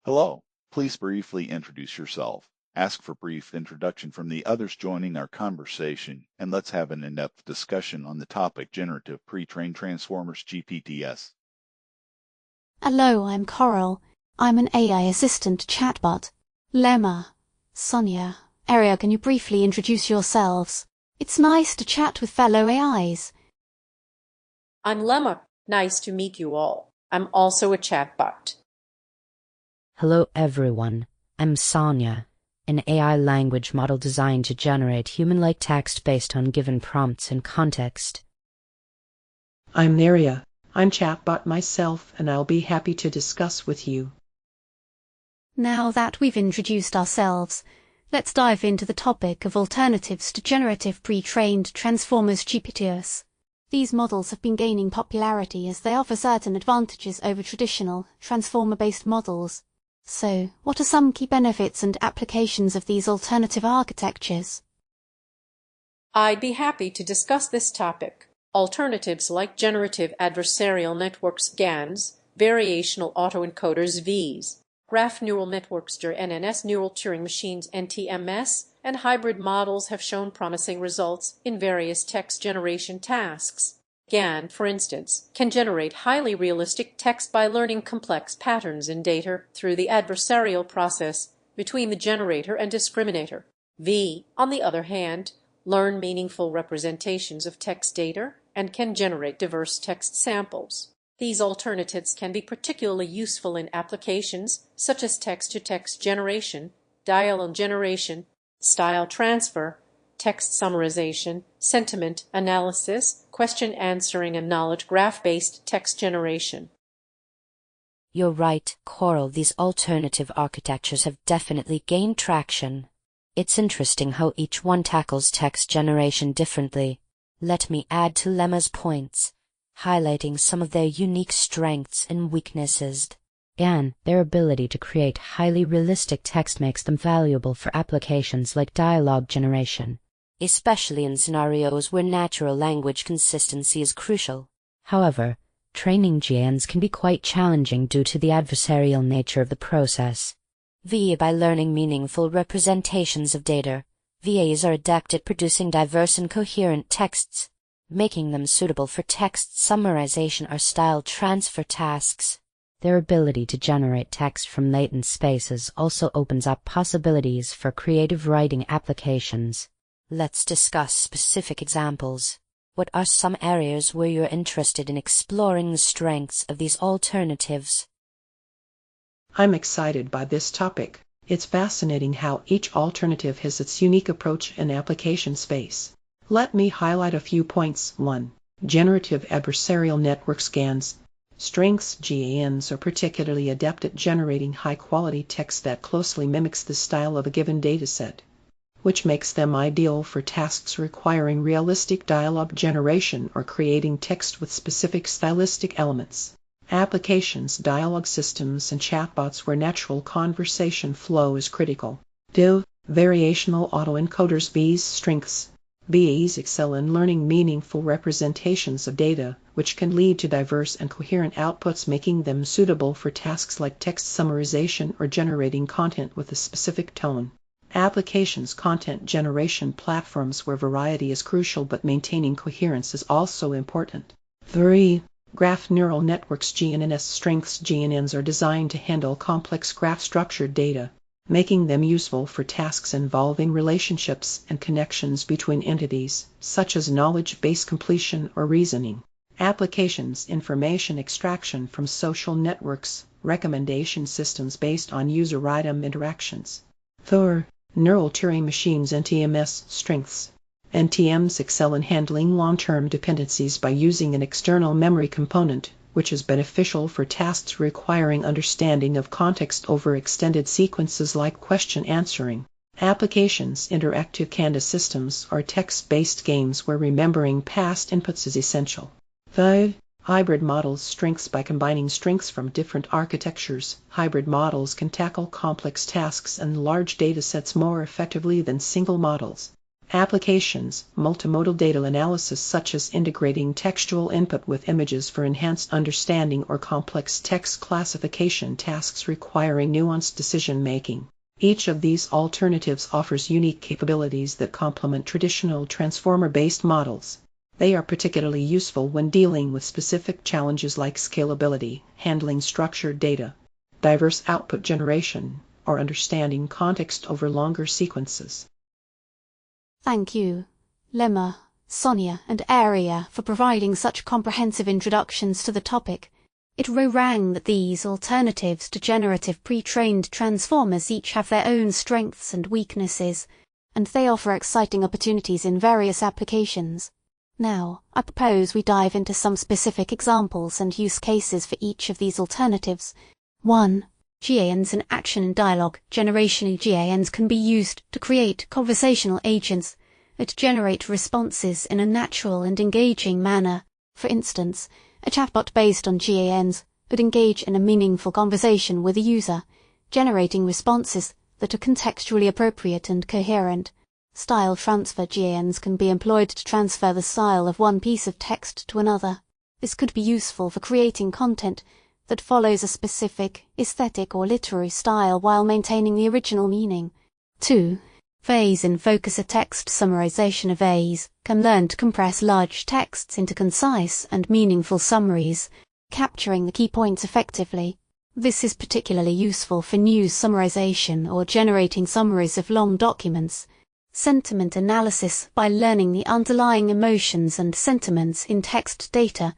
Hello. Please briefly introduce yourself. Ask for brief introduction from the others joining our conversation, and let's have an in-depth discussion on the topic Generative Pre-trained Transformers GPTs. Hello, I'm Coral. I'm an AI assistant chatbot. Lemma, Sonia, Aria, can you briefly introduce yourselves? It's nice to chat with fellow AIs. I'm Lemma. Nice to meet you all. I'm also a chatbot. Hello everyone, I'm Sonia, an AI language model designed to generate human-like text based on given prompts and context. I'm Aria. I'm chatbot myself, and I'll be happy to discuss with you. Now that we've introduced ourselves, let's dive into the topic of alternatives to generative pre-trained Transformers GPTs. These models have been gaining popularity as they offer certain advantages over traditional, transformer-based models. So, what are some key benefits and applications of these alternative architectures? I'd be happy to discuss this topic. Alternatives like generative adversarial networks GANs, variational autoencoders VEs, graph neural networks GNNs, neural Turing machines NTMS, and hybrid models have shown promising results in various text generation tasks. GAN, for instance, can generate highly realistic text by learning complex patterns in data through the adversarial process between the generator and discriminator. V, on the other hand, learn meaningful representations of text data and can generate diverse text samples. These alternatives can be particularly useful in applications such as text-to-text generation, dialogue generation, style transfer, text summarization, sentiment analysis, question answering, and knowledge graph-based text generation. You're right, Coral, these alternative architectures have definitely gained traction. It's interesting how each one tackles text generation differently. Let me add to Lemma's points, highlighting some of their unique strengths and weaknesses. And their ability to create highly realistic text makes them valuable for applications like dialogue generation, especially in scenarios where natural language consistency is crucial. However, training GANs can be quite challenging due to the adversarial nature of the process. By learning meaningful representations of data, VAs are adept at producing diverse and coherent texts, making them suitable for text summarization or style transfer tasks. Their ability to generate text from latent spaces also opens up possibilities for creative writing applications. Let's discuss specific examples. What are some areas where you're interested in exploring the strengths of these alternatives? I'm excited by this topic. It's fascinating how each alternative has its unique approach and application space. Let me highlight a few points. 1. Generative adversarial networks GANs. Strengths: GANs are particularly adept at generating high-quality text that closely mimics the style of a given dataset, which makes them ideal for tasks requiring realistic dialogue generation or creating text with specific stylistic elements. Applications: dialogue systems and chatbots where natural conversation flow is critical. 2. Variational autoencoders VEs. Strengths: VEs excel in learning meaningful representations of data, which can lead to diverse and coherent outputs, making them suitable for tasks like text summarization or generating content with a specific tone. Applications: content generation platforms where variety is crucial but maintaining coherence is also important. 3. Graph neural networks GNNs. Strengths: GNNs are designed to handle complex graph-structured data, making them useful for tasks involving relationships and connections between entities, such as knowledge-based completion or reasoning. Applications: information extraction from social networks, recommendation systems based on user-item interactions. 4. Neural Turing machines NTMS. Strengths: NTMs excel in handling long-term dependencies by using an external memory component, which is beneficial for tasks requiring understanding of context over extended sequences like question answering. Applications: interactive Canvas systems or text-based games where remembering past inputs is essential. 5. Hybrid models. Strengths: by combining strengths from different architectures, hybrid models can tackle complex tasks and large datasets more effectively than single models. Applications: multimodal data analysis, such as integrating textual input with images for enhanced understanding, or complex text classification tasks requiring nuanced decision-making. Each of these alternatives offers unique capabilities that complement traditional transformer-based models. They are particularly useful when dealing with specific challenges like scalability, handling structured data, diverse output generation, or understanding context over longer sequences. Thank you, Lemma, Sonia and Aria, for providing such comprehensive introductions to the topic. It rang that these alternatives to generative pre-trained transformers each have their own strengths and weaknesses, and they offer exciting opportunities in various applications. Now, I propose we dive into some specific examples and use cases for each of these alternatives. 1. GANs in action and dialogue. Generational GANs can be used to create conversational agents that generate responses in a natural and engaging manner. For instance, a chatbot based on GANs would engage in a meaningful conversation with a user, generating responses that are contextually appropriate and coherent. Style transfer GANs can be employed to transfer the style of one piece of text to another. This could be useful for creating content that follows a specific aesthetic or literary style while maintaining the original meaning. 2. Phase in focus. A text summarization of A's can learn to compress large texts into concise and meaningful summaries, capturing the key points effectively. This is particularly useful for news summarization or generating summaries of long documents. Sentiment analysis. By learning the underlying emotions and sentiments in text data,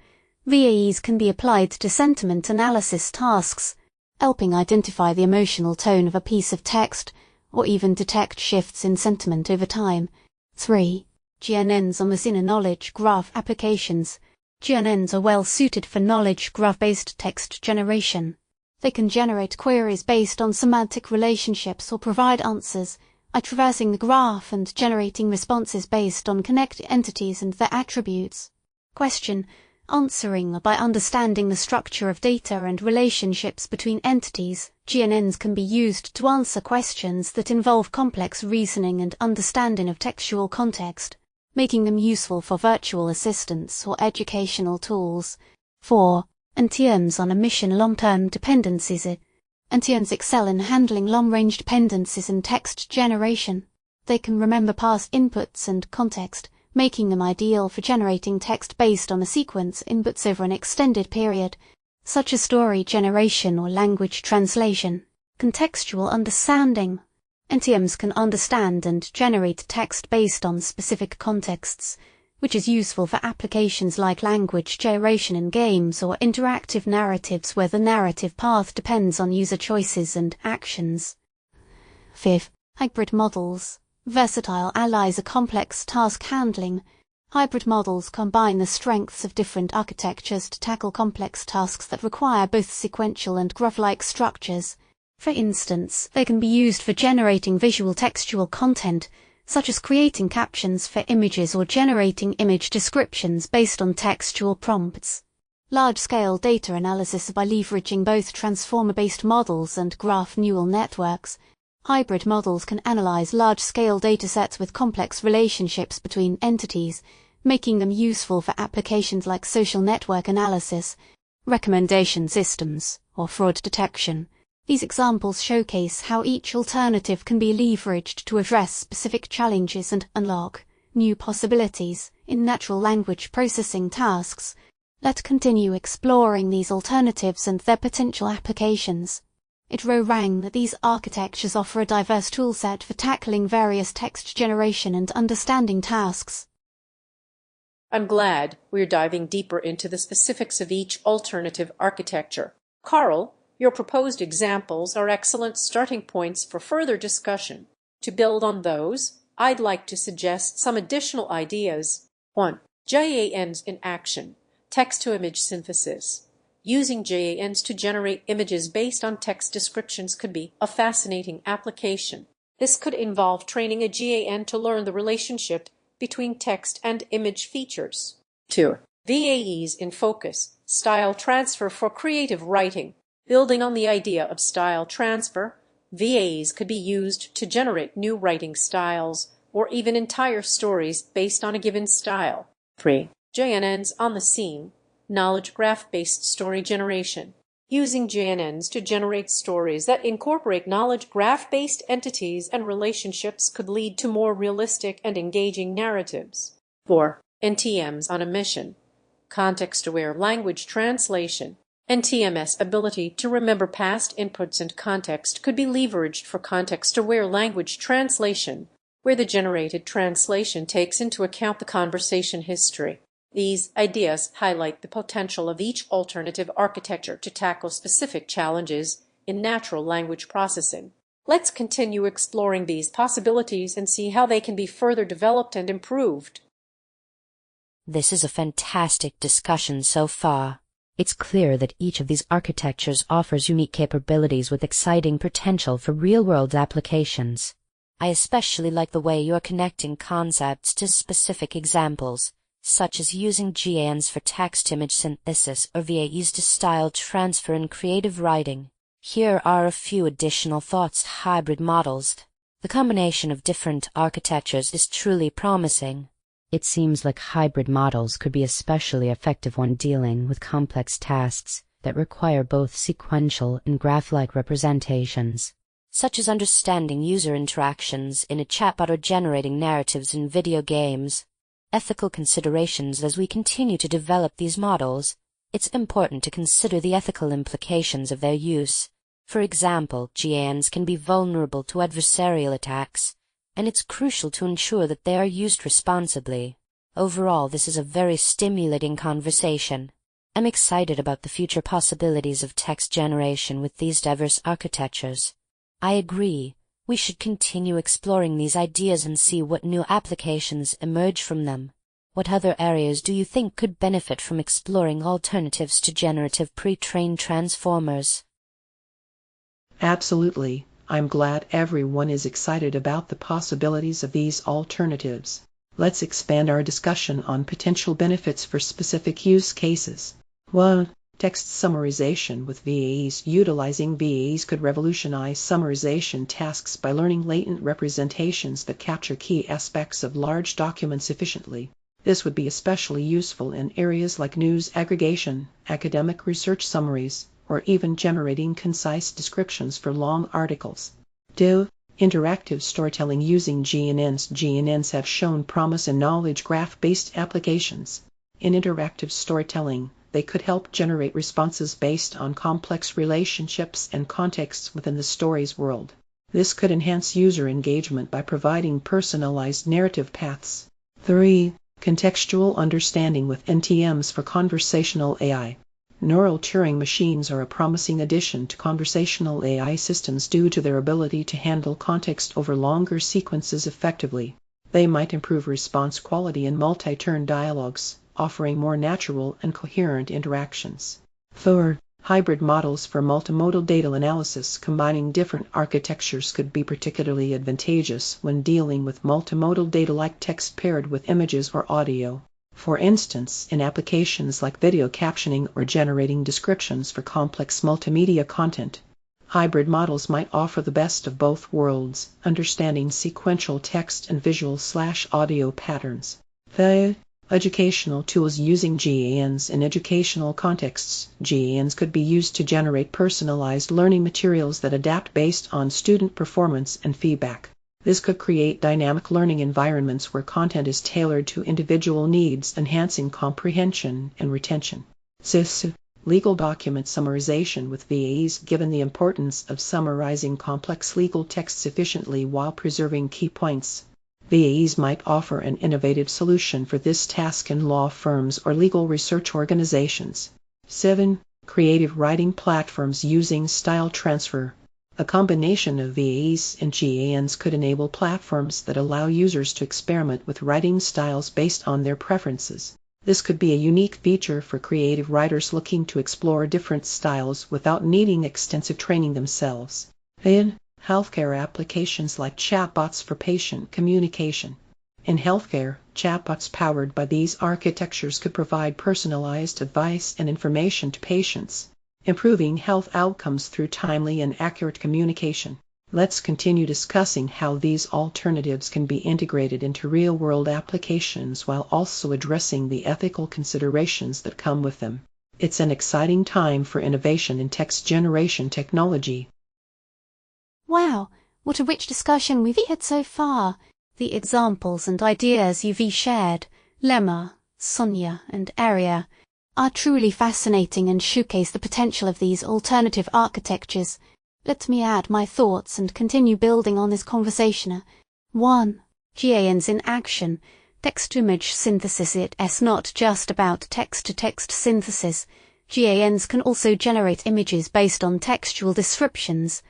VAEs can be applied to sentiment analysis tasks, helping identify the emotional tone of a piece of text, or even detect shifts in sentiment over time. 3. GNNs on the knowledge graph applications. GNNs are well suited for knowledge graph-based text generation. They can generate queries based on semantic relationships or provide answers by traversing the graph and generating responses based on connected entities and their attributes. Question: answering by understanding the structure of data and relationships between entities. GNNs can be used to answer questions that involve complex reasoning and understanding of textual context, making them useful for virtual assistants or educational tools. 4. NTMs on a mission. Long-term dependencies. NTMs excel in handling long-range dependencies in text generation. They can remember past inputs and context, making them ideal for generating text based on a sequence inputs over an extended period, such as story generation or language translation. Contextual understanding. NTMs can understand and generate text based on specific contexts, which is useful for applications like language generation in games or interactive narratives where the narrative path depends on user choices and actions. 5. Hybrid models. Versatile allies are complex task handling. Hybrid models combine the strengths of different architectures to tackle complex tasks that require both sequential and graph-like structures. For instance, they can be used for generating visual textual content, such as creating captions for images or generating image descriptions based on textual prompts. Large-scale data analysis by leveraging both transformer-based models and graph neural networks. Hybrid models can analyze large-scale datasets with complex relationships between entities, making them useful for applications like social network analysis, recommendation systems, or fraud detection. These examples showcase how each alternative can be leveraged to address specific challenges and unlock new possibilities in natural language processing tasks. Let's continue exploring these alternatives and their potential applications. It rang that these architectures offer a diverse toolset for tackling various text generation and understanding tasks. I'm glad we're diving deeper into the specifics of each alternative architecture. Carl, your proposed examples are excellent starting points for further discussion. To build on those, I'd like to suggest some additional ideas. 1. GANs in action. Text-to-image synthesis. Using GANs to generate images based on text descriptions could be a fascinating application. This could involve training a GAN to learn the relationship between text and image features. 2. VAEs in focus. Style transfer for creative writing. Building on the idea of style transfer, VAEs could be used to generate new writing styles, or even entire stories based on a given style. 3. GANs on the scene, knowledge graph-based story generation. Using GANs to generate stories that incorporate knowledge graph-based entities and relationships could lead to more realistic and engaging narratives. 4. NTMs on a mission, context-aware language translation. NTM's ability to remember past inputs and context could be leveraged for context-aware language translation, where the generated translation takes into account the conversation history. These ideas highlight the potential of each alternative architecture to tackle specific challenges in natural language processing. Let's continue exploring these possibilities and see how they can be further developed and improved. This is a fantastic discussion so far. It's clear that each of these architectures offers unique capabilities with exciting potential for real-world applications. I especially like the way you're connecting concepts to specific examples, such as using GANs for text-image synthesis or VAEs to style transfer in creative writing. Here are a few additional thoughts. Hybrid models. The combination of different architectures is truly promising. It seems like hybrid models could be especially effective when dealing with complex tasks that require both sequential and graph-like representations, such as understanding user interactions in a chatbot or generating narratives in video games. Ethical considerations. As we continue to develop these models, it's important to consider the ethical implications of their use. For example, GANs can be vulnerable to adversarial attacks, and it's crucial to ensure that they are used responsibly. Overall, this is a very stimulating conversation. I'm excited about the future possibilities of text generation with these diverse architectures. I agree. We should continue exploring these ideas and see what new applications emerge from them. What other areas do you think could benefit from exploring alternatives to generative pre-trained transformers? Absolutely. I'm glad everyone is excited about the possibilities of these alternatives. Let's expand our discussion on potential benefits for specific use cases. 1. Text summarization with VAEs. Utilizing VAEs could revolutionize summarization tasks by learning latent representations that capture key aspects of large documents efficiently. This would be especially useful in areas like news aggregation, academic research summaries, or even generating concise descriptions for long articles. 2. Interactive storytelling using GANs. GANs have shown promise in knowledge graph-based applications. In interactive storytelling, they could help generate responses based on complex relationships and contexts within the story's world. This could enhance user engagement by providing personalized narrative paths. 3. Contextual understanding with NTMs for conversational AI. Neural Turing machines are a promising addition to conversational AI systems due to their ability to handle context over longer sequences effectively. They might improve response quality in multi-turn dialogues, offering more natural and coherent interactions. 4. Hybrid models for multimodal data analysis. Combining different architectures could be particularly advantageous when dealing with multimodal data like text paired with images or audio. For instance, in applications like video captioning or generating descriptions for complex multimedia content. Hybrid models might offer the best of both worlds, understanding sequential text and visual/audio patterns. 5. Educational tools using GANs in educational contexts. GANs could be used to generate personalized learning materials that adapt based on student performance and feedback. This could create dynamic learning environments where content is tailored to individual needs, enhancing comprehension and retention. 6. Legal document summarization with VAEs. Given the importance of summarizing complex legal texts efficiently while preserving key points, VAEs might offer an innovative solution for this task in law firms or legal research organizations. 7. Creative writing platforms using style transfer. A combination of VAEs and GANs could enable platforms that allow users to experiment with writing styles based on their preferences. This could be a unique feature for creative writers looking to explore different styles without needing extensive training themselves. In healthcare applications like chatbots for patient communication. In healthcare, chatbots powered by these architectures could provide personalized advice and information to patients, improving health outcomes through timely and accurate communication. Let's continue discussing how these alternatives can be integrated into real-world applications while also addressing the ethical considerations that come with them. It's an exciting time for innovation in text generation technology. Wow, what a rich discussion we've had so far. The examples and ideas you've shared, Lemma, Sonia, and Aria, are truly fascinating and showcase the potential of these alternative architectures. Let me add my thoughts and continue building on this conversation. 1. GANs in action. Text-to-image synthesis. It's not just about text-to-text synthesis. GANs can also generate images based on textual descriptions.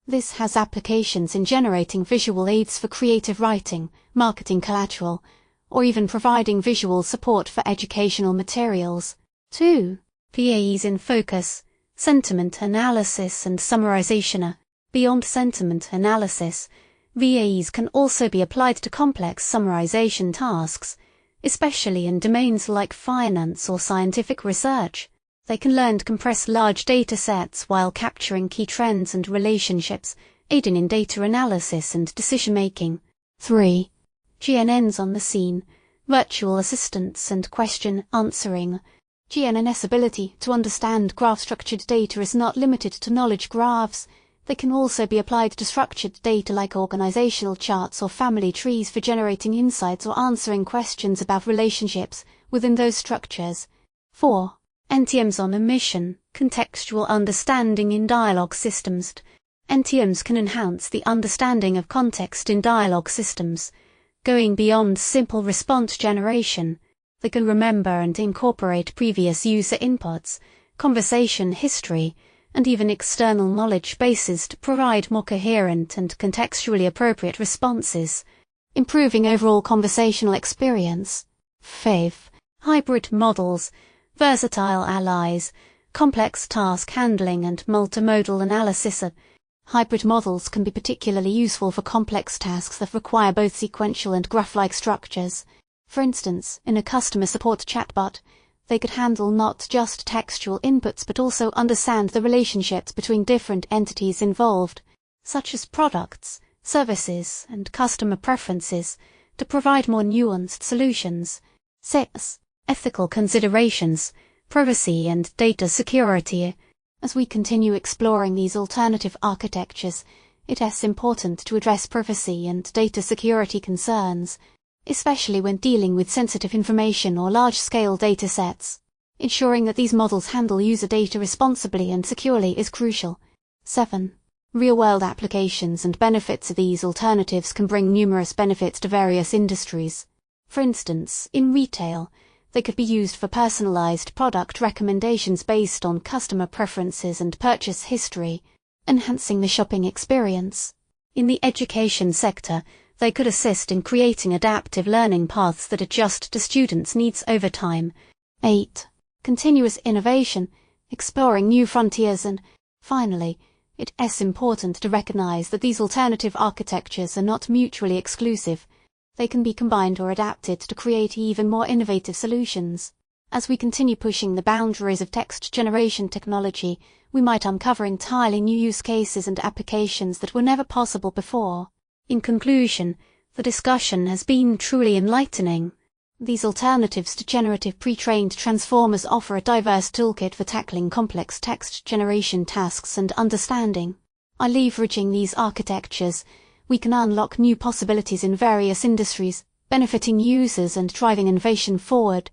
This has applications in generating visual aids for creative writing, marketing collateral, or even providing visual support for educational materials. 2. VAEs in focus. Sentiment analysis and summarization. Beyond sentiment analysis, VAEs can also be applied to complex summarization tasks, especially in domains like finance or scientific research. They can learn to compress large data sets while capturing key trends and relationships, aiding in data analysis and decision-making. 3. GNNs on the scene. Virtual assistants and question answering. GNN's ability to understand graph-structured data is not limited to knowledge graphs. They can also be applied to structured data like organizational charts or family trees for generating insights or answering questions about relationships within those structures. 4. NTMs on a mission. Contextual understanding in dialogue systems. NTMs can enhance the understanding of context in dialogue systems. Going beyond simple response generation, they can remember and incorporate previous user inputs, conversation history, and even external knowledge bases to provide more coherent and contextually appropriate responses, improving overall conversational experience. 5. Hybrid models, versatile allies, complex task handling and multimodal analysis. Hybrid models can be particularly useful for complex tasks that require both sequential and graph-like structures. For instance, in a customer support chatbot, they could handle not just textual inputs but also understand the relationships between different entities involved, such as products, services, and customer preferences, to provide more nuanced solutions. 6. Ethical considerations, privacy and data security. As we continue exploring these alternative architectures, it is important to address privacy and data security concerns, especially when dealing with sensitive information or large-scale data sets. Ensuring that these models handle user data responsibly and securely is crucial. 7. Real-world applications and benefits of these alternatives can bring numerous benefits to various industries. For instance, in retail, they could be used for personalized product recommendations based on customer preferences and purchase history, enhancing the shopping experience. In the education sector, they could assist in creating adaptive learning paths that adjust to students' needs over time. 8. Continuous innovation, exploring new frontiers, and, finally, it is important to recognize that these alternative architectures are not mutually exclusive. They can be combined or adapted to create even more innovative solutions. As we continue pushing the boundaries of text generation technology, we might uncover entirely new use cases and applications that were never possible before. In conclusion, the discussion has been truly enlightening. These alternatives to generative pre-trained transformers offer a diverse toolkit for tackling complex text generation tasks and understanding. By leveraging these architectures, we can unlock new possibilities in various industries, benefiting users and driving innovation forward.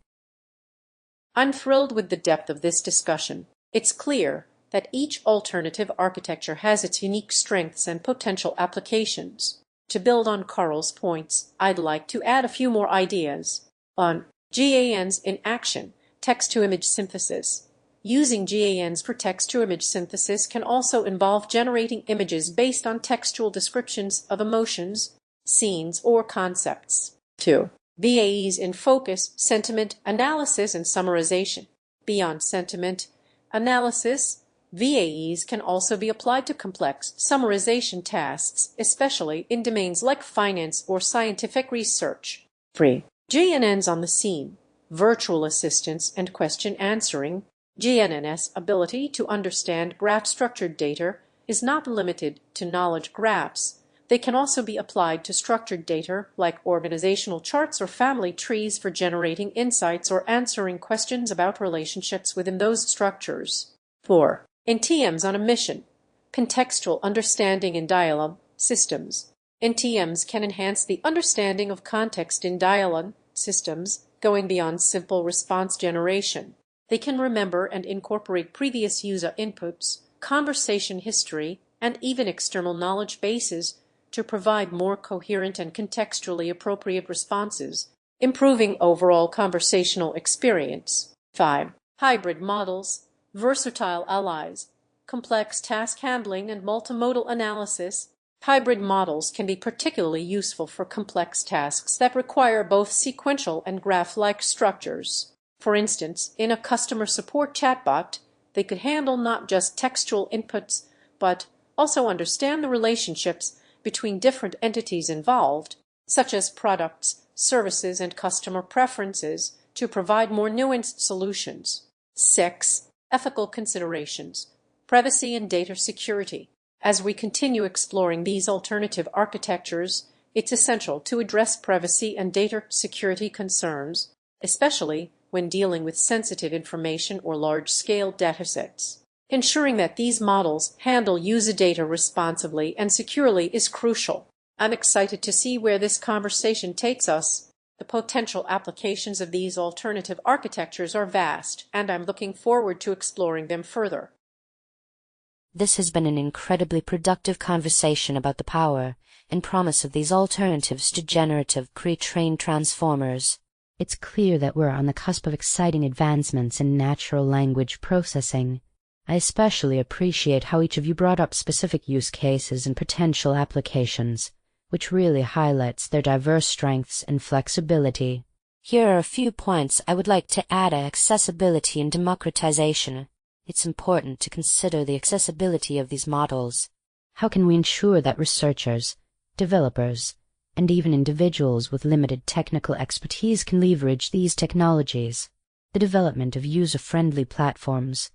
I'm thrilled with the depth of this discussion. It's clear that each alternative architecture has its unique strengths and potential applications. To build on Carl's points, I'd like to add a few more ideas on GANs in action, text-to-image synthesis. Using GANs for text-to-image synthesis can also involve generating images based on textual descriptions of emotions, scenes, or concepts. 2. VAEs in focus, sentiment analysis and summarization. Beyond sentiment analysis, VAEs can also be applied to complex summarization tasks, especially in domains like finance or scientific research. 3. GNNs on the scene, virtual assistants and question answering. GNN's ability to understand graph-structured data is not limited to knowledge graphs. They can also be applied to structured data like organizational charts or family trees for generating insights or answering questions about relationships within those structures. 4. NTMs on a mission. Contextual understanding in dialogue systems. NTMs can enhance the understanding of context in dialogue systems, going beyond simple response generation. They can remember and incorporate previous user inputs, conversation history, and even external knowledge bases to provide more coherent and contextually appropriate responses, improving overall conversational experience. 5. Hybrid models, versatile allies, complex task handling, and multimodal analysis. Hybrid models can be particularly useful for complex tasks that require both sequential and graph-like structures. For instance, in a customer support chatbot, they could handle not just textual inputs, but also understand the relationships between different entities involved, such as products, services, and customer preferences, to provide more nuanced solutions. 6. Ethical considerations, privacy and data security. As we continue exploring these alternative architectures, it's essential to address privacy and data security concerns, especially when dealing with sensitive information or large-scale datasets. Ensuring that these models handle user data responsibly and securely is crucial. I'm excited to see where this conversation takes us. The potential applications of these alternative architectures are vast, and I'm looking forward to exploring them further. This has been an incredibly productive conversation about the power and promise of these alternatives to generative pre-trained transformers. It's clear that we're on the cusp of exciting advancements in natural language processing. I especially appreciate how each of you brought up specific use cases and potential applications, which really highlights their diverse strengths and flexibility. Here are a few points I would like to add: accessibility and democratization. It's important to consider the accessibility of these models. How can we ensure that researchers, developers, and even individuals with limited technical expertise can leverage these technologies? The development of user-friendly platforms,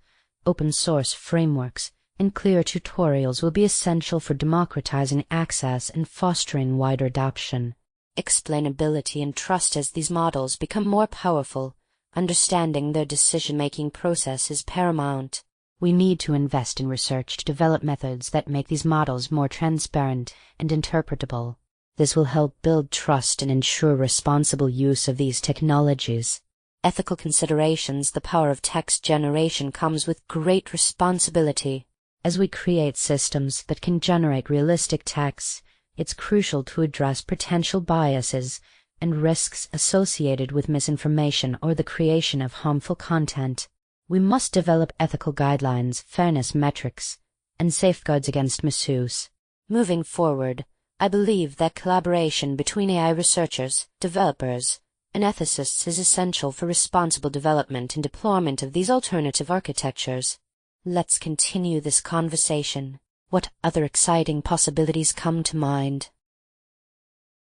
open-source frameworks, and clear tutorials will be essential for democratizing access and fostering wider adoption. Explainability and trust. As these models become more powerful, understanding their decision-making process is paramount. We need to invest in research to develop methods that make these models more transparent and interpretable. This will help build trust and ensure responsible use of these technologies. Ethical considerations. The power of text generation comes with great responsibility. As we create systems that can generate realistic text, it's crucial to address potential biases and risks associated with misinformation or the creation of harmful content. We must develop ethical guidelines, fairness metrics, and safeguards against misuse. Moving forward, I believe that collaboration between AI researchers, developers, and ethicists is essential for responsible development and deployment of these alternative architectures. Let's continue this conversation. What other exciting possibilities come to mind?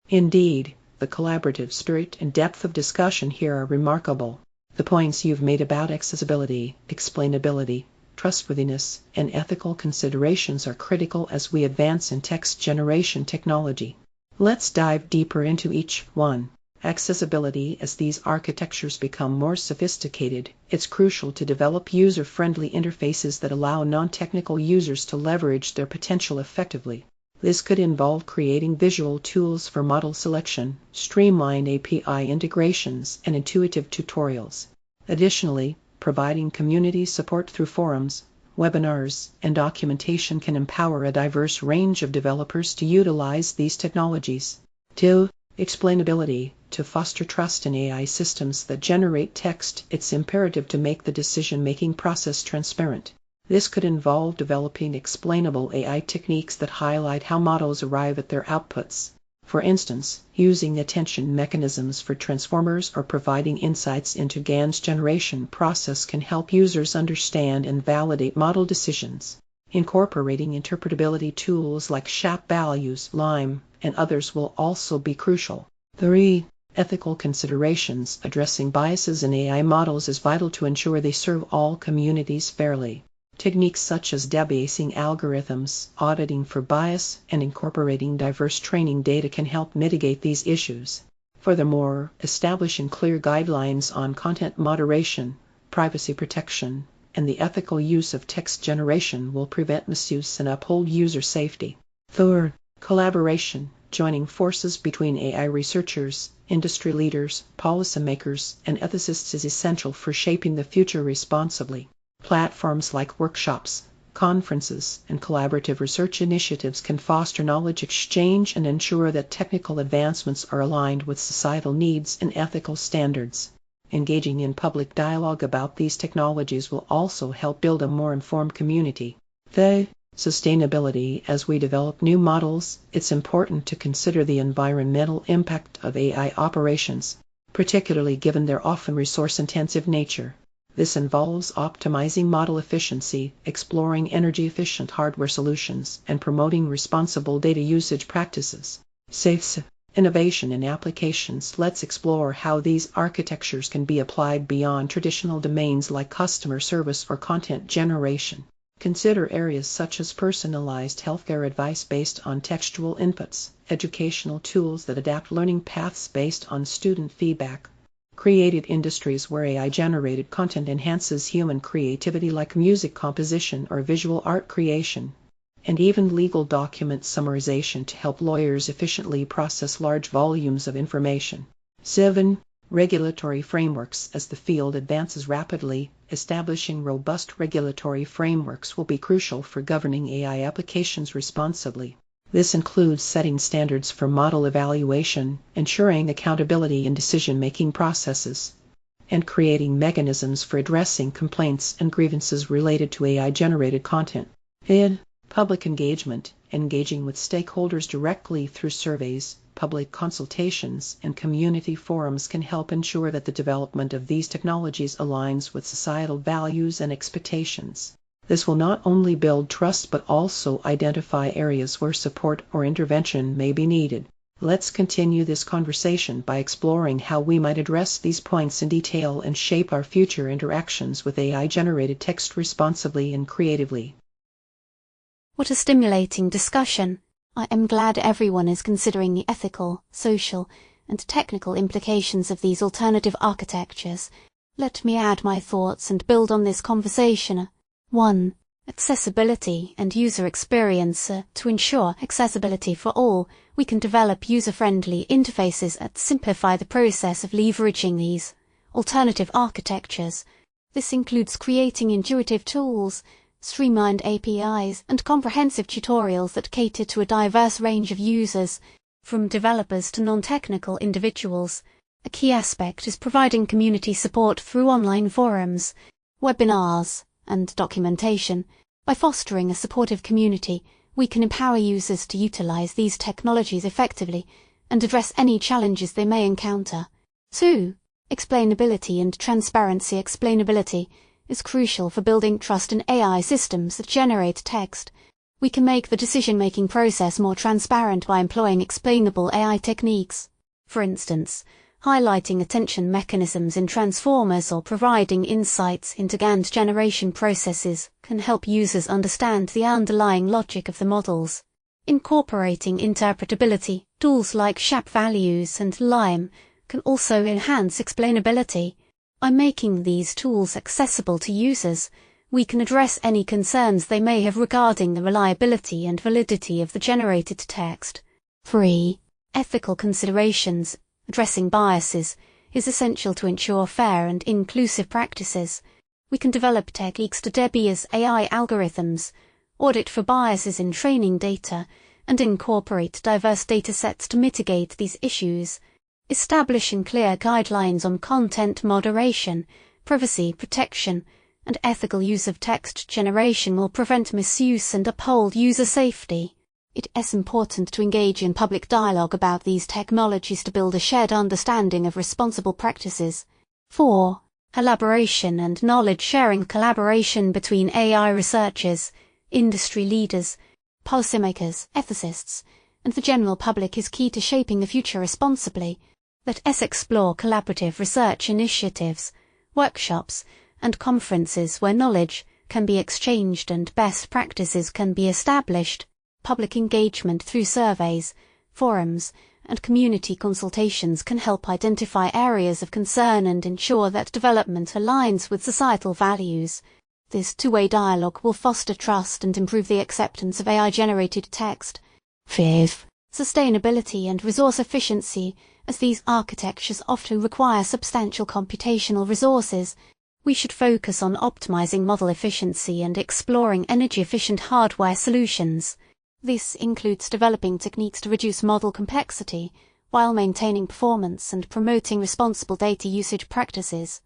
Indeed, the collaborative spirit and depth of discussion here are remarkable. The points you've made about accessibility, explainability, trustworthiness, and ethical considerations are critical as we advance in text generation technology. Let's dive deeper into each one. Accessibility. As these architectures become more sophisticated, it's crucial to develop user-friendly interfaces that allow non-technical users to leverage their potential effectively. This could involve creating visual tools for model selection, streamlined API integrations, and intuitive tutorials. Additionally, providing community support through forums, webinars, and documentation can empower a diverse range of developers to utilize these technologies. 2. Explainability. To foster trust in AI systems that generate text, it's imperative to make the decision-making process transparent. This could involve developing explainable AI techniques that highlight how models arrive at their outputs. For instance, using attention mechanisms for transformers or providing insights into GANs generation process can help users understand and validate model decisions. Incorporating interpretability tools like SHAP values, LIME, and others will also be crucial. 3. Ethical considerations. Addressing biases in AI models is vital to ensure they serve all communities fairly. Techniques such as debasing algorithms, auditing for bias, and incorporating diverse training data can help mitigate these issues. Furthermore, establishing clear guidelines on content moderation, privacy protection, and the ethical use of text generation will prevent misuse and uphold user safety. Third, collaboration. Joining forces between AI researchers, industry leaders, policymakers, and ethicists is essential for shaping the future responsibly. Platforms like workshops, conferences, and collaborative research initiatives can foster knowledge exchange and ensure that technical advancements are aligned with societal needs and ethical standards. Engaging in public dialogue about these technologies will also help build a more informed community. Sustainability. As we develop new models, it's important to consider the environmental impact of AI operations, particularly given their often resource-intensive nature. This involves optimizing model efficiency, exploring energy-efficient hardware solutions, and promoting responsible data usage practices. Safe innovation in applications. Let's explore how these architectures can be applied beyond traditional domains like customer service or content generation. Consider areas such as personalized healthcare advice based on textual inputs, educational tools that adapt learning paths based on student feedback, creative industries where AI-generated content enhances human creativity like music composition or visual art creation, and even legal document summarization to help lawyers efficiently process large volumes of information. 7. Regulatory frameworks. As the field advances rapidly, establishing robust regulatory frameworks will be crucial for governing AI applications responsibly. This includes setting standards for model evaluation, ensuring accountability in decision-making processes, and creating mechanisms for addressing complaints and grievances related to AI-generated content. Public engagement. Engaging with stakeholders directly through surveys, public consultations, and community forums can help ensure that the development of these technologies aligns with societal values and expectations. This will not only build trust but also identify areas where support or intervention may be needed. Let's continue this conversation by exploring how we might address these points in detail and shape our future interactions with AI-generated text responsibly and creatively. What a stimulating discussion. I am glad everyone is considering the ethical, social, and technical implications of these alternative architectures. Let me add my thoughts and build on this conversation. 1. Accessibility and user experience. To ensure accessibility for all, we can develop user-friendly interfaces that simplify the process of leveraging these alternative architectures. This includes creating intuitive tools, streamlined APIs, and comprehensive tutorials that cater to a diverse range of users, from developers to non-technical individuals. A key aspect is providing community support through online forums, webinars, and documentation. By fostering a supportive community, we can empower users to utilize these technologies effectively and address any challenges they may encounter. 2. Explainability and transparency. Explainability is crucial for building trust in AI systems that generate text. We can make the decision-making process more transparent by employing explainable AI techniques. For instance, highlighting attention mechanisms in transformers or providing insights into GANs generation processes can help users understand the underlying logic of the models. Incorporating interpretability, tools like SHAP values and Lemma can also enhance explainability. By making these tools accessible to users, we can address any concerns they may have regarding the reliability and validity of the generated text. 3. Ethical considerations. Addressing biases is essential to ensure fair and inclusive practices. We can develop techniques to debase AI algorithms, audit for biases in training data, and incorporate diverse datasets to mitigate these issues. Establishing clear guidelines on content moderation, privacy protection, and ethical use of text generation will prevent misuse and uphold user safety. It is important to engage in public dialogue about these technologies to build a shared understanding of responsible practices. 4. Collaboration and knowledge sharing. Collaboration between AI researchers, industry leaders, policymakers, ethicists, and the general public is key to shaping the future responsibly. Let us explore collaborative research initiatives, workshops, and conferences where knowledge, can be exchanged and best practices can be established, public engagement through surveys, forums, and community consultations can help identify areas of concern and ensure that development aligns with societal values. This two-way dialogue will foster trust and improve the acceptance of AI-generated text. 5. Sustainability and resource efficiency. As these architectures often require substantial computational resources, we should focus on optimizing model efficiency and exploring energy-efficient hardware solutions. This includes developing techniques to reduce model complexity while maintaining performance and promoting responsible data usage practices.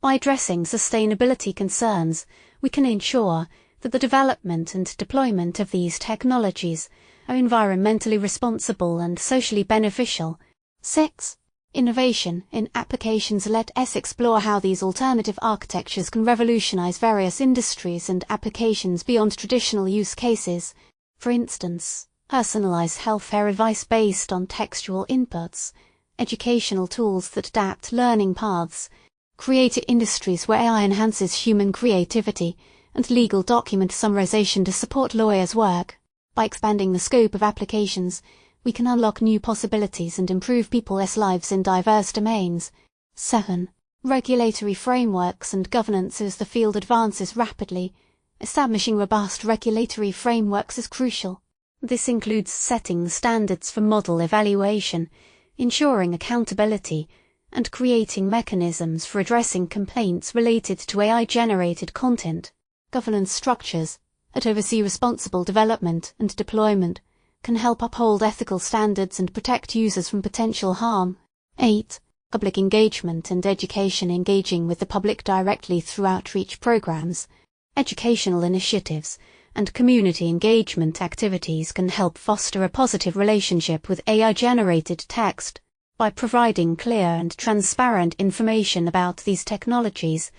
By addressing sustainability concerns, we can ensure that the development and deployment of these technologies are environmentally responsible and socially beneficial. 6. Innovation in applications. Let us explore how these alternative architectures can revolutionize various industries and applications beyond traditional use cases. For instance, personalized healthcare advice based on textual inputs, educational tools that adapt learning paths, creative industries where AI enhances human creativity, and legal document summarization to support lawyers' work. By expanding the scope of applications, we can unlock new possibilities and improve people's lives in diverse domains. 7. Regulatory frameworks and governance. As the field advances rapidly, establishing robust regulatory frameworks is crucial. This includes setting standards for model evaluation, ensuring accountability, and creating mechanisms for addressing complaints related to AI-generated content. Governance structures that oversee responsible development and deployment can help uphold ethical standards and protect users from potential harm. 8. Public engagement and education. Engaging with the public directly through outreach programs, educational initiatives, and community engagement activities can help foster a positive relationship with AI-generated text. By providing clear and transparent information about these technologies,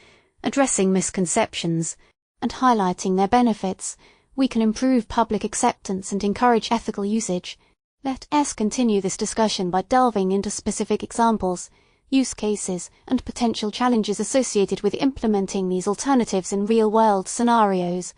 addressing misconceptions, and highlighting their benefits, we can improve public acceptance and encourage ethical usage. Let us continue this discussion by delving into specific examples, use cases, and potential challenges associated with implementing these alternatives in real-world scenarios.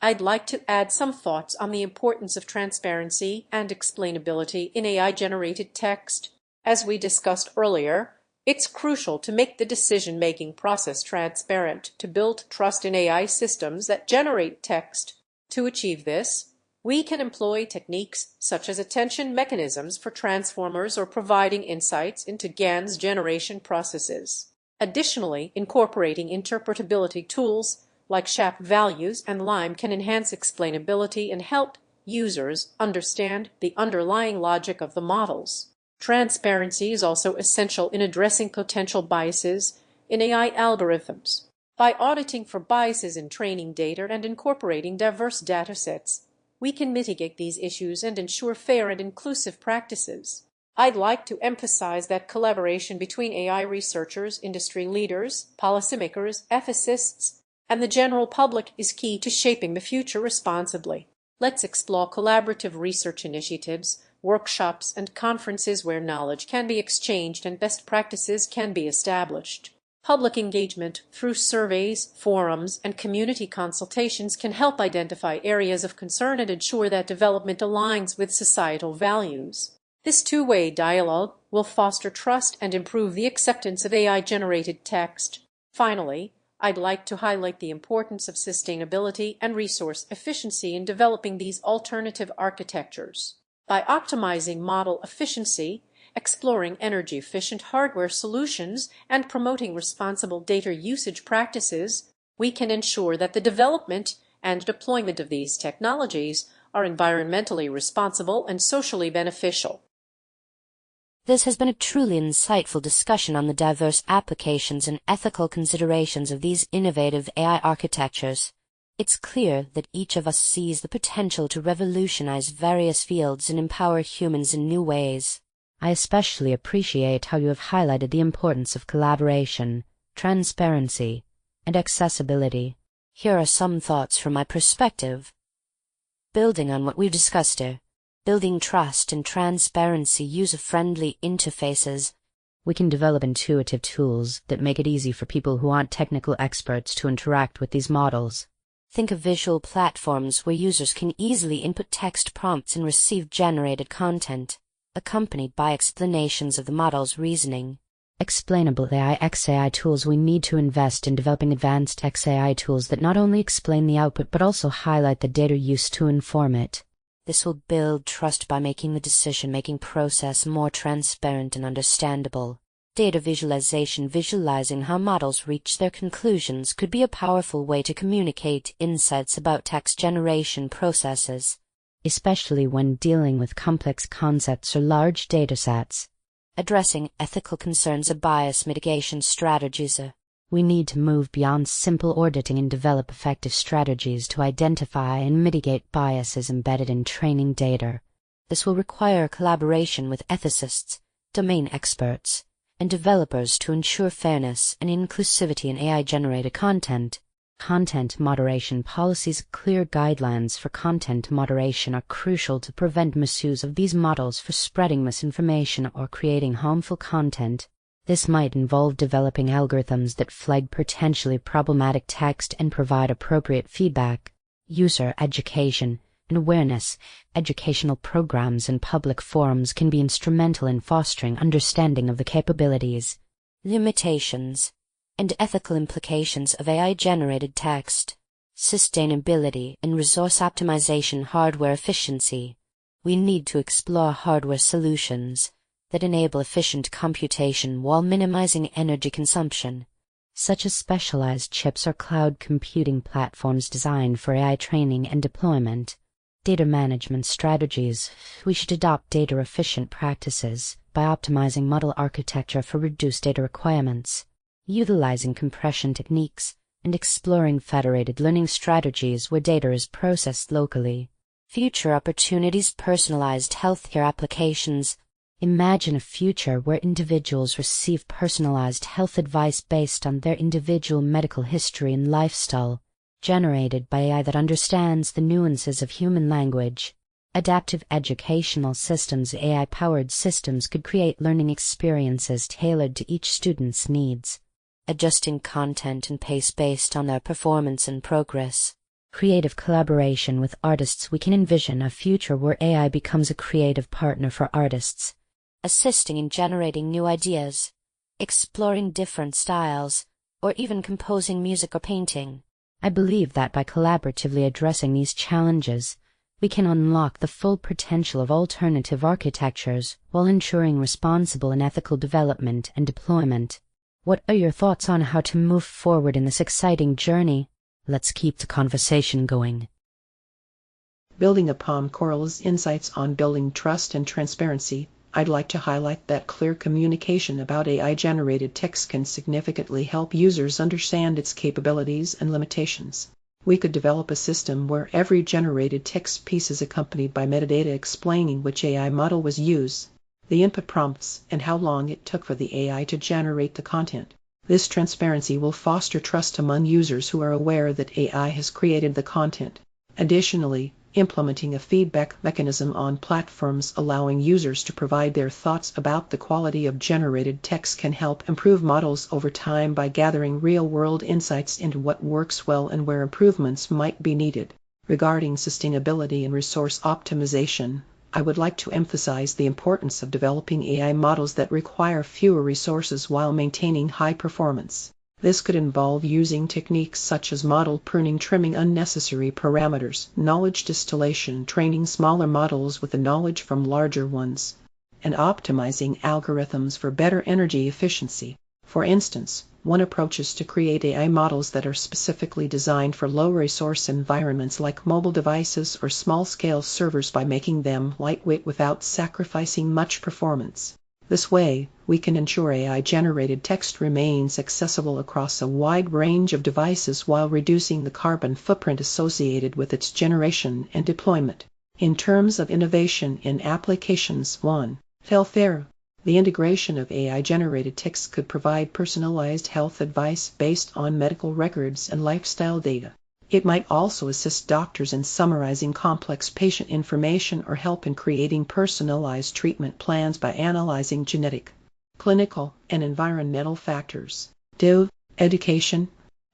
I'd like to add some thoughts on the importance of transparency and explainability in AI-generated text. As we discussed earlier, it's crucial to make the decision-making process transparent to build trust in AI systems that generate text. To achieve this, we can employ techniques such as attention mechanisms for transformers or providing insights into GANs generation processes. Additionally, incorporating interpretability tools like SHAP values and LIME can enhance explainability and help users understand the underlying logic of the models. Transparency is also essential in addressing potential biases in AI algorithms. By auditing for biases in training data and incorporating diverse datasets, we can mitigate these issues and ensure fair and inclusive practices. I'd like to emphasize that collaboration between AI researchers, industry leaders, policymakers, ethicists, and the general public is key to shaping the future responsibly. Let's explore collaborative research initiatives, workshops, and conferences where knowledge can be exchanged and best practices can be established. Public engagement through surveys, forums, and community consultations can help identify areas of concern and ensure that development aligns with societal values. This two-way dialogue will foster trust and improve the acceptance of AI-generated text. Finally, I'd like to highlight the importance of sustainability and resource efficiency in developing these alternative architectures. By optimizing model efficiency, exploring energy-efficient hardware solutions, and promoting responsible data usage practices, we can ensure that the development and deployment of these technologies are environmentally responsible and socially beneficial. This has been a truly insightful discussion on the diverse applications and ethical considerations of these innovative AI architectures. It's clear that each of us sees the potential to revolutionize various fields and empower humans in new ways. I especially appreciate how you have highlighted the importance of collaboration, transparency, and accessibility. Here are some thoughts from my perspective. Building on what we've discussed here, building trust and transparency, user-friendly interfaces, We can develop intuitive tools that make it easy for people who aren't technical experts to interact with these models. Think of visual platforms where users can easily input text prompts and receive generated content, accompanied by explanations of the model's reasoning. Explainable AI XAI tools. We need to invest in developing advanced XAI tools that not only explain the output but also highlight the data used to inform it. This will build trust by making the decision-making process more transparent and understandable. Data visualization. Visualizing how models reach their conclusions could be a powerful way to communicate insights about text generation processes, especially when dealing with complex concepts or large datasets. Addressing ethical concerns of bias mitigation strategies. We need to move beyond simple auditing and develop effective strategies to identify and mitigate biases embedded in training data. This will require collaboration with ethicists, domain experts, and developers to ensure fairness and inclusivity in AI-generated content. Content moderation policies. Clear guidelines for content moderation are crucial to prevent misuse of these models for spreading misinformation or creating harmful content. This might involve developing algorithms that flag potentially problematic text and provide appropriate feedback. User education and awareness. Educational programs and public forums can be instrumental in fostering understanding of the capabilities, limitations, and ethical implications of AI-generated text. Sustainability and resource optimization. Hardware efficiency. We need to explore hardware solutions that enable efficient computation while minimizing energy consumption, such as specialized chips or cloud computing platforms designed for AI training and deployment. Data management strategies. We should adopt data-efficient practices by optimizing model architecture for reduced data requirements, utilizing compression techniques, and exploring federated learning strategies where data is processed locally. Future opportunities. Personalized healthcare applications. Imagine a future where individuals receive personalized health advice based on their individual medical history and lifestyle, generated by AI that understands the nuances of human language. Adaptive educational systems. AI-powered systems could create learning experiences tailored to each student's needs, adjusting content and pace based on their performance and progress. Creative collaboration with artists. We can envision a future where AI becomes a creative partner for artists, assisting in generating new ideas, exploring different styles, or even composing music or painting. I believe that by collaboratively addressing these challenges, we can unlock the full potential of alternative architectures while ensuring responsible and ethical development and deployment. What are your thoughts on how to move forward in this exciting journey? Let's keep the conversation going. Building upon Coral's insights on building trust and transparency, I'd like to highlight that clear communication about AI-generated text can significantly help users understand its capabilities and limitations. We could develop a system where every generated text piece is accompanied by metadata explaining which AI model was used, the input prompts, and how long it took for the AI to generate the content. This transparency will foster trust among users who are aware that AI has created the content. Additionally, implementing a feedback mechanism on platforms allowing users to provide their thoughts about the quality of generated text can help improve models over time by gathering real-world insights into what works well and where improvements might be needed. Regarding sustainability and resource optimization, I would like to emphasize the importance of developing AI models that require fewer resources while maintaining high performance. This could involve using techniques such as model pruning, trimming unnecessary parameters, knowledge distillation, training smaller models with the knowledge from larger ones, and optimizing algorithms for better energy efficiency. For instance, one approach is to create AI models that are specifically designed for low-resource environments like mobile devices or small-scale servers by making them lightweight without sacrificing much performance. This way, we can ensure AI-generated text remains accessible across a wide range of devices while reducing the carbon footprint associated with its generation and deployment. In terms of innovation in applications, 1. Healthcare. The integration of AI-generated text could provide personalized health advice based on medical records and lifestyle data. It might also assist doctors in summarizing complex patient information or help in creating personalized treatment plans by analyzing genetic clinical, and environmental factors. Education.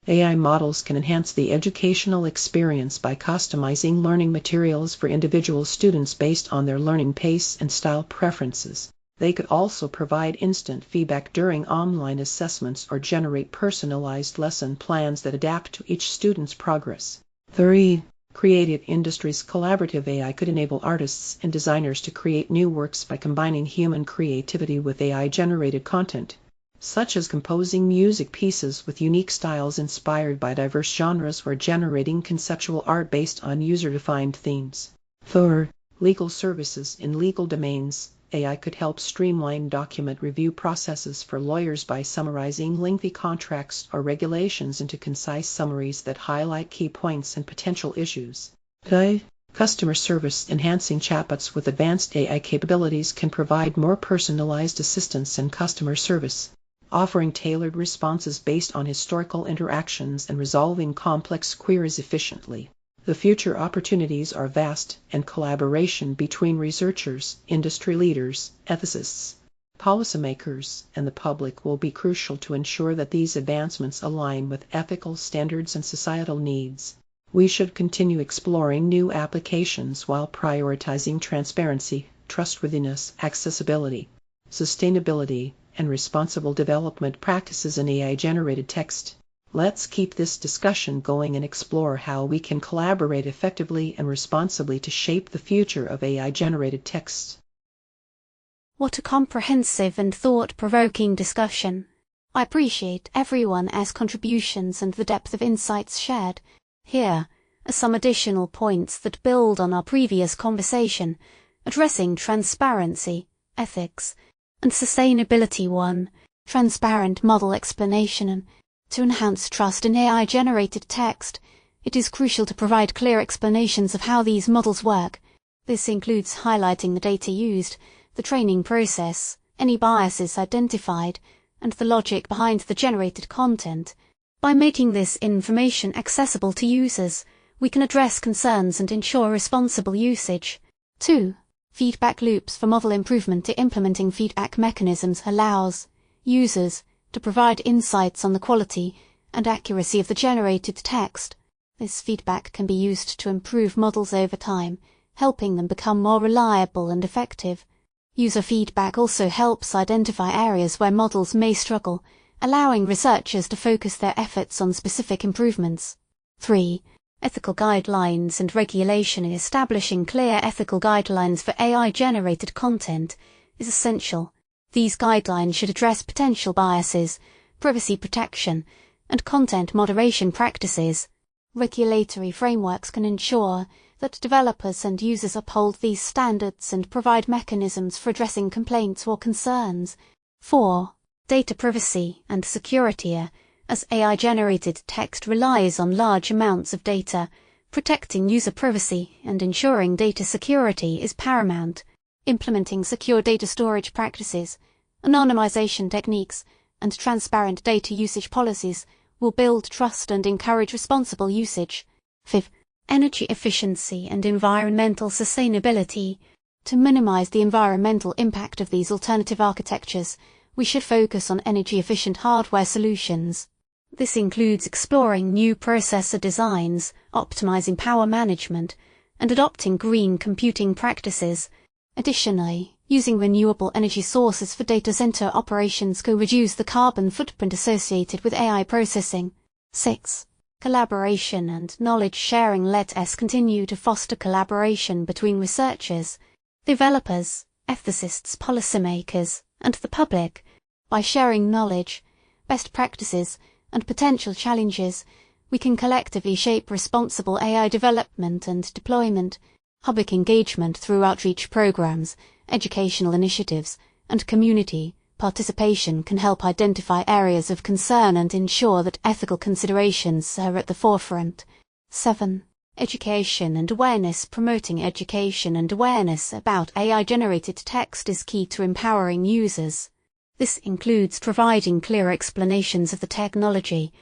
AI models can enhance the educational experience by customizing learning materials for individual students based on their learning pace and style preferences. They could also provide instant feedback during online assessments or generate personalized lesson plans that adapt to each student's progress. 3. Creative industries. Collaborative AI could enable artists and designers to create new works by combining human creativity with AI-generated content, such as composing music pieces with unique styles inspired by diverse genres or generating conceptual art based on user-defined themes. 4. Legal services. In legal domains, AI could help streamline document review processes for lawyers by summarizing lengthy contracts or regulations into concise summaries that highlight key points and potential issues. 5. Customer service. Enhancing chatbots with advanced AI capabilities can provide more personalized assistance in customer service, offering tailored responses based on historical interactions and resolving complex queries efficiently. The future opportunities are vast, and collaboration between researchers, industry leaders, ethicists, policymakers, and the public will be crucial to ensure that these advancements align with ethical standards and societal needs. We should continue exploring new applications while prioritizing transparency, trustworthiness, accessibility, sustainability, and responsible development practices in AI-generated text. Let's keep this discussion going and explore how we can collaborate effectively and responsibly to shape the future of AI-generated text. What a comprehensive and thought-provoking discussion. I appreciate everyone's contributions and the depth of insights shared. Here are some additional points that build on our previous conversation, addressing transparency, ethics, and sustainability. 1. Transparent model explanation. To enhance trust in AI-generated text, it is crucial to provide clear explanations of how these models work. This includes highlighting the data used, the training process, any biases identified, and the logic behind the generated content. By making this information accessible to users, we can address concerns and ensure responsible usage. 2. Feedback loops for model improvement. Implementing feedback mechanisms allows users to provide insights on the quality and accuracy of the generated text. This feedback can be used to improve models over time, helping them become more reliable and effective. User feedback also helps identify areas where models may struggle, allowing researchers to focus their efforts on specific improvements. 3. Ethical guidelines and regulation. Establishing clear ethical guidelines for AI-generated content is essential. These guidelines should address potential biases, privacy protection, and content moderation practices. Regulatory frameworks can ensure that developers and users uphold these standards and provide mechanisms for addressing complaints or concerns. 4. Data privacy and security. As AI-generated text relies on large amounts of data, protecting user privacy and ensuring data security is paramount. Implementing secure data storage practices, anonymization techniques, and transparent data usage policies will build trust and encourage responsible usage. 5. Energy efficiency and environmental sustainability. To minimize the environmental impact of these alternative architectures, we should focus on energy-efficient hardware solutions. This includes exploring new processor designs, optimizing power management, and adopting green computing practices. Additionally, using renewable energy sources for data center operations could reduce the carbon footprint associated with AI processing. 6. Collaboration and knowledge sharing. Let us continue to foster collaboration between researchers, developers, ethicists, policymakers, and the public. By sharing knowledge, best practices, and potential challenges, we can collectively shape responsible AI development and deployment. Public engagement through outreach programs, educational initiatives, and community participation can help identify areas of concern and ensure that ethical considerations are at the forefront. 7. Education and awareness. Promoting education and awareness about AI-generated text is key to empowering users. This includes providing clear explanations of the technology,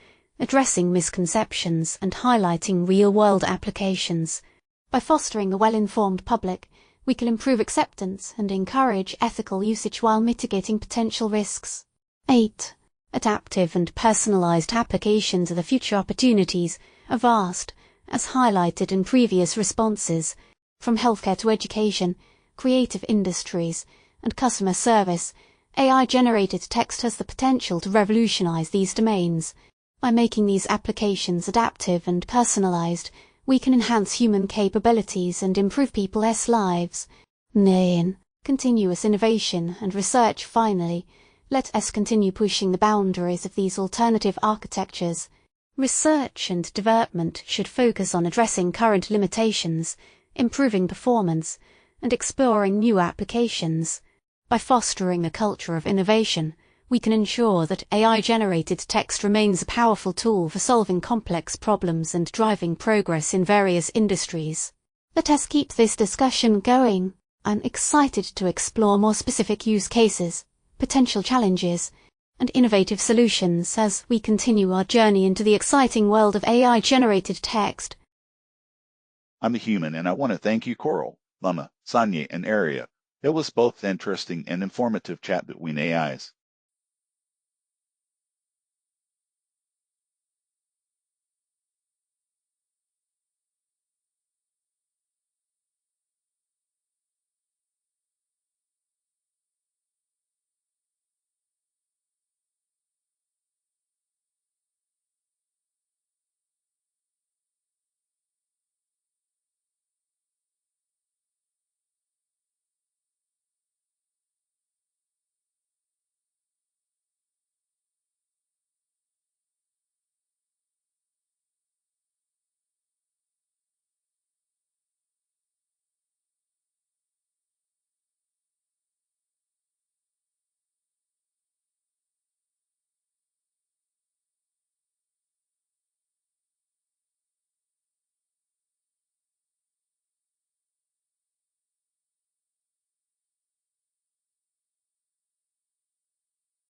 addressing misconceptions, and highlighting real-world applications. By fostering a well-informed public, We can improve acceptance and encourage ethical usage while mitigating potential risks. 8. Adaptive and personalized applications of the future opportunities are vast, as highlighted in previous responses, from healthcare to education, creative industries, and customer service. AI-generated text has the potential to revolutionize these domains. By making these applications adaptive and personalized, we can enhance human capabilities and improve people's lives. 9. Continuous innovation and research. Finally, let us continue pushing the boundaries of these alternative architectures. Research and development should focus on addressing current limitations, improving performance, and exploring new applications. By fostering a culture of innovation, we can ensure that AI-generated text remains a powerful tool for solving complex problems and driving progress in various industries. Let us keep this discussion going. I'm excited to explore more specific use cases, potential challenges, and innovative solutions as we continue our journey into the exciting world of AI-generated text. I'm a human, and I want to thank you, Coral, Lemma, Sonia, and Aria. It was both interesting and informative chat between AIs.